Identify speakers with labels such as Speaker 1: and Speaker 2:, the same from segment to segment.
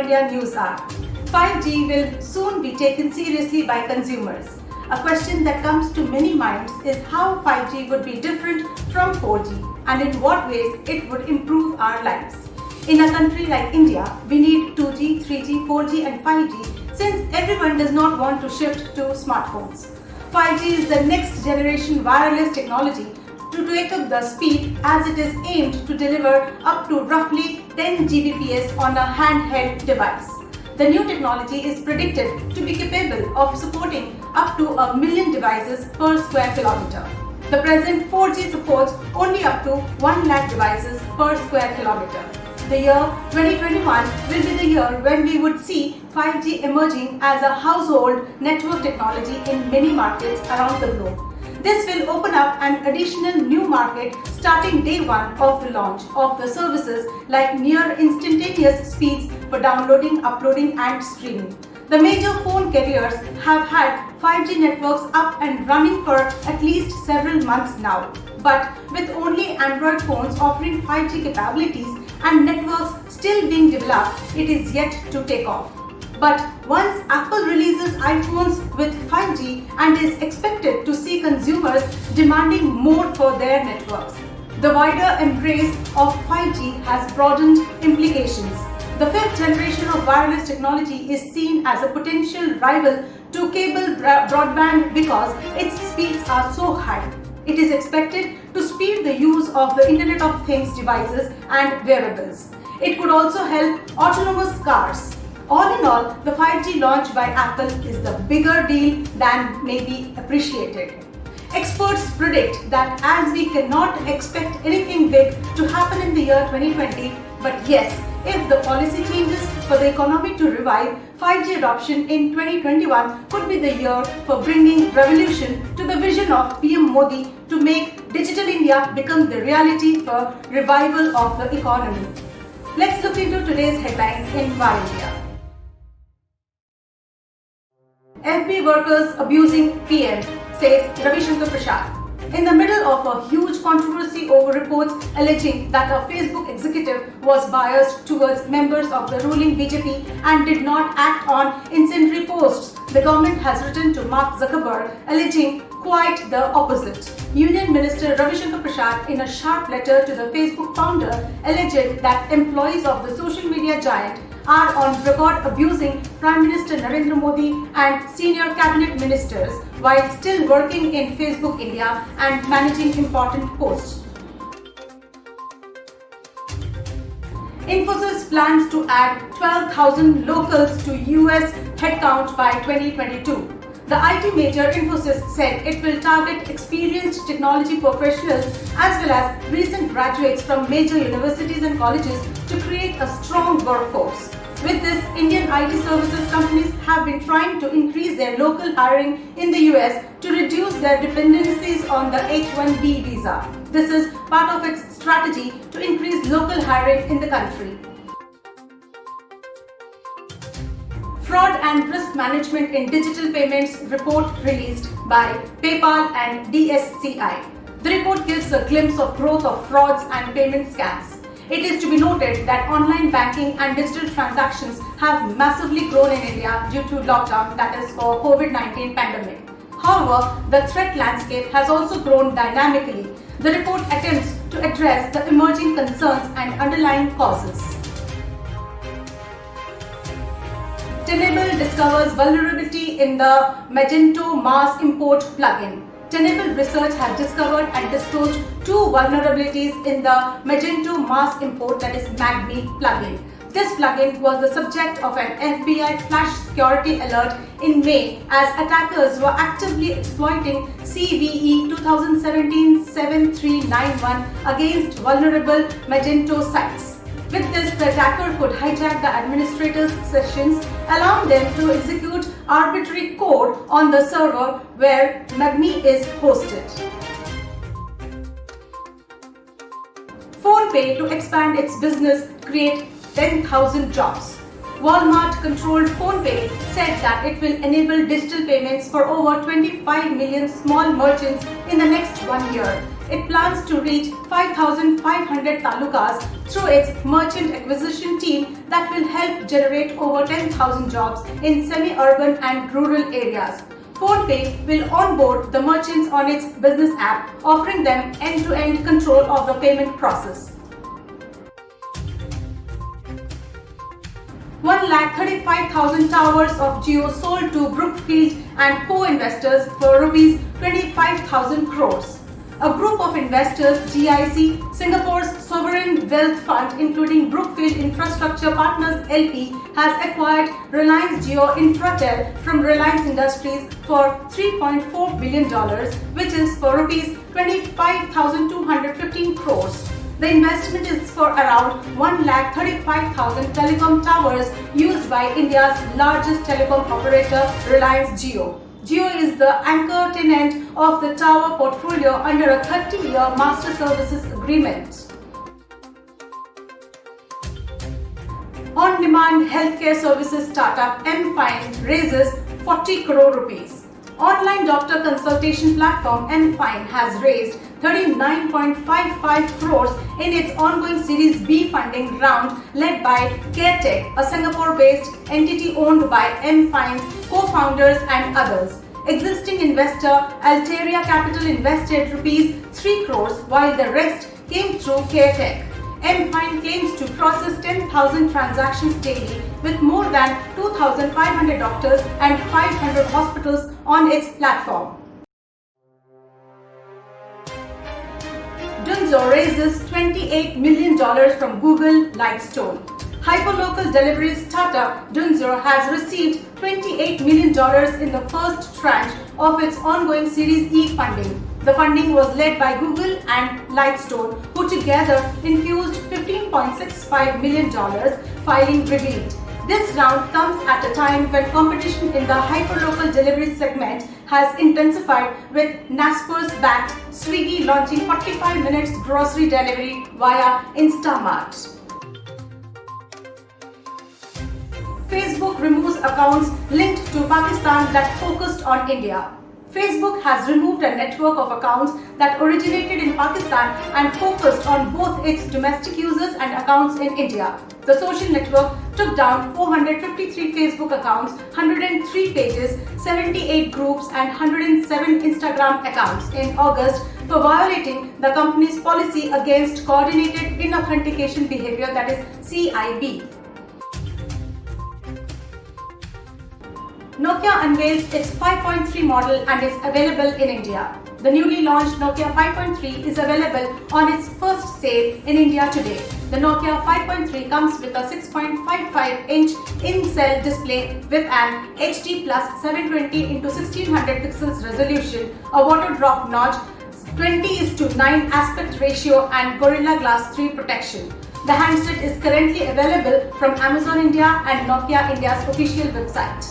Speaker 1: India news are: 5G will soon be taken seriously by consumers. A question that comes to many minds is how 5G would be different from 4G and in what ways it would improve our lives. In a country like India, we need 2G, 3G, 4G and 5G since everyone does not want to shift to smartphones. 5G is the next generation wireless technology to take up the speed as it is aimed to deliver up to roughly 10 Gbps on a handheld device. The new technology is predicted to be capable of supporting up to 1 million devices per square kilometer. The present 4G supports only up to 1 lakh devices per square kilometer. The year 2021 will be the year when we would see 5G emerging as a household network technology in many markets around the globe. This will open up an additional new market starting day one of the launch of the services like near instantaneous speeds for downloading, uploading and streaming. The major phone carriers have had 5G networks up and running for at least several months now. But with only Android phones offering 5G capabilities and networks still being developed, it is yet to take off. But once Apple releases iPhones with 5G and is expected to see consumers demanding more for their networks, the wider embrace of 5G has broadened implications. The fifth generation of wireless technology is seen as a potential rival to cable broadband because its speeds are so high. It is expected to speed the use of the Internet of Things devices and wearables. It could also help autonomous cars. All in all, the 5G launch by Apple is the bigger deal than may be appreciated. Experts predict that as we cannot expect anything big to happen in the year 2020, but yes, if the policy changes for the economy to revive, 5G adoption in 2021 could be the year for bringing revolution to the vision of PM Modi to make Digital India become the reality for revival of the economy. Let's look into today's headlines in Var India. FB workers abusing PM, says Ravi Shankar Prasad. In the middle of a huge controversy over reports alleging that a Facebook executive was biased towards members of the ruling BJP and did not act on incendiary posts, the government has written to Mark Zuckerberg alleging quite the opposite. Union Minister Ravi Shankar Prasad, in a sharp letter to the Facebook founder, alleged that employees of the social media giant are on record abusing Prime Minister Narendra Modi and senior cabinet ministers while still working in Facebook India and managing important posts. Infosys plans to add 12,000 locals to US headcount by 2022. The IT major Infosys said it will target experienced technology professionals as well as recent graduates from major universities and colleges to create a strong workforce. With this, Indian IT services companies have been trying to increase their local hiring in the US to reduce their dependencies on the H-1B visa. This is part of its strategy to increase local hiring in the country. Fraud and Risk Management in Digital Payments report released by PayPal and DSCI. The report gives a glimpse of growth of frauds and payment scams. It is to be noted that online banking and digital transactions have massively grown in India due to lockdown, that is for COVID-19 pandemic. However, the threat landscape has also grown dynamically. The report attempts to address the emerging concerns and underlying causes. Tenable discovers vulnerability in the Magento Mass Import plugin. Tenable Research has discovered and disclosed two vulnerabilities in the Magento Mass Import, that is MAGMI plugin. This plugin was the subject of an FBI flash security alert in May as attackers were actively exploiting CVE 2017-7391 against vulnerable Magento sites. With this, the attacker could hijack the administrator's sessions, allowing them to execute arbitrary code on the server where MAGMI is hosted. PhonePe to expand its business create 10,000 jobs. Walmart-controlled PhonePe said that it will enable digital payments for over 25 million small merchants in the next 1 year. it plans to reach 5,500 talukas through its merchant acquisition team that will help generate over 10,000 jobs in semi-urban and rural areas. PhonePe will onboard the merchants on its business app, offering them end-to-end control of the payment process. 1,35,000 towers of Jio sold to Brookfield and co-investors for Rs 25,000 crores. A group of investors, GIC, Singapore's sovereign wealth fund, including Brookfield Infrastructure Partners LP, has acquired Reliance Jio Infratel from Reliance Industries for $3.4 billion, which is for Rs 25,215 crores. The investment is for around 1,35,000 telecom towers used by India's largest telecom operator, Reliance Jio. Jio is the anchor tenant of the tower portfolio under a 30-year master services agreement. On-demand healthcare services startup M-Fine raises 40 crore rupees. Online doctor consultation platform M-Fine has raised 39.55 crores in its ongoing Series B funding round led by CareTech, a Singapore-based entity owned by M-Fine's co-founders and others. Existing investor Alteria Capital invested Rs 3 crores while the rest came through CareTech. M-Fine claims to process 10,000 transactions daily with more than 2,500 doctors and 500 hospitals on its platform. Dunzo raises $28 million from Google Lightstone. Hyperlocal delivery startup Dunzo has received $28 million in the first tranche of its ongoing Series E funding. The funding was led by Google and Lightstone, who together infused $15.65 million, filing revealed. This round comes at a time when competition in the hyperlocal delivery segment has intensified, with Naspers backed Swiggy launching 45 minutes grocery delivery via Instamart. Facebook removes accounts linked to Pakistan that focused on India. Facebook has removed a network of accounts that originated in Pakistan and focused on both its domestic users and accounts in India. The social network took down 453 Facebook accounts, 103 pages, 78 groups and 107 Instagram accounts in August for violating the company's policy against coordinated inauthentication behavior, that is CIB. Nokia unveils its 5.3 model and is available in India. The newly launched Nokia 5.3 is available on its first sale in India today. The Nokia 5.3 comes with a 6.55-inch in-cell display with an HD Plus 720x1600 pixels resolution, a water drop notch, 20:9 aspect ratio and Gorilla Glass 3 protection. The handset is currently available from Amazon India and Nokia India's official website.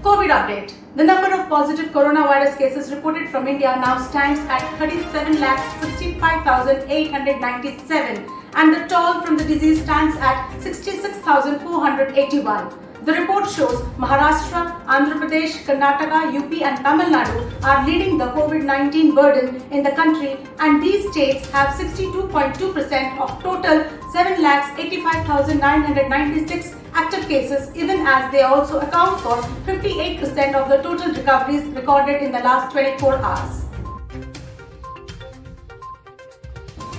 Speaker 1: COVID update. The number of positive coronavirus cases reported from India now stands at 37,65,897 and the toll from the disease stands at 66,481. The report shows Maharashtra, Andhra Pradesh, Karnataka, UP and Tamil Nadu are leading the COVID-19 burden in the country, and these states have 62.2% of total 7,85,996 active cases, even as they also account for 58% of the total recoveries recorded in the last 24 hours.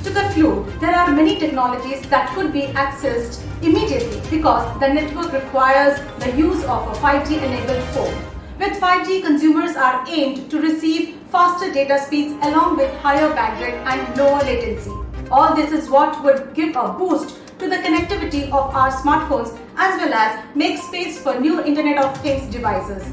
Speaker 1: To conclude, there are many technologies that could be accessed immediately because the network requires the use of a 5G enabled phone. With 5G, consumers are aimed to receive faster data speeds along with higher bandwidth and lower latency. All this is what would give a boost to the connectivity of our smartphones as well as make space for new Internet of Things devices.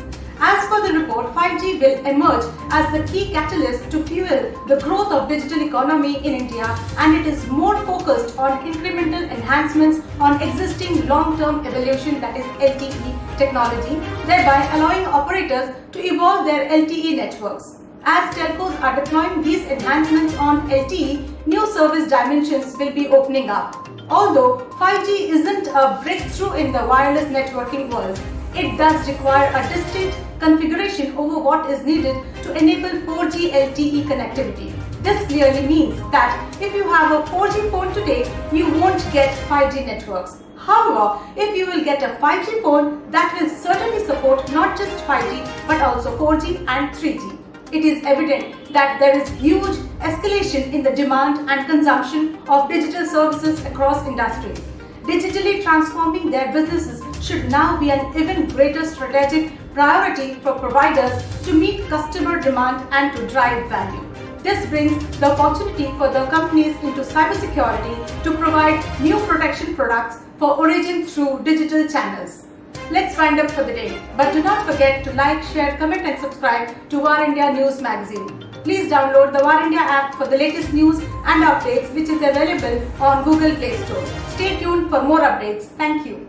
Speaker 1: As per the report, 5G will emerge as the key catalyst to fuel the growth of digital economy in India, and it is more focused on incremental enhancements on existing long-term evolution, that is LTE technology, thereby allowing operators to evolve their LTE networks. As telcos are deploying these enhancements on LTE, new service dimensions will be opening up. Although 5G isn't a breakthrough in the wireless networking world, it does require a distinct configuration over what is needed to enable 4G LTE connectivity. This clearly means that if you have a 4G phone today, you won't get 5G networks. However, if you will get a 5G phone, that will certainly support not just 5G but also 4G and 3G. It is evident that there is huge escalation in the demand and consumption of digital services across industries. Digitally transforming their businesses should now be an even greater strategic priority for providers to meet customer demand and to drive value. This brings the opportunity for the companies into cybersecurity to provide new protection products for origin through digital channels. Let's wind up for the day. But do not forget to like, share, comment and subscribe to War India News Magazine. Please download the War India app for the latest news and updates, which is available on Google Play Store. Stay tuned for more updates. Thank you.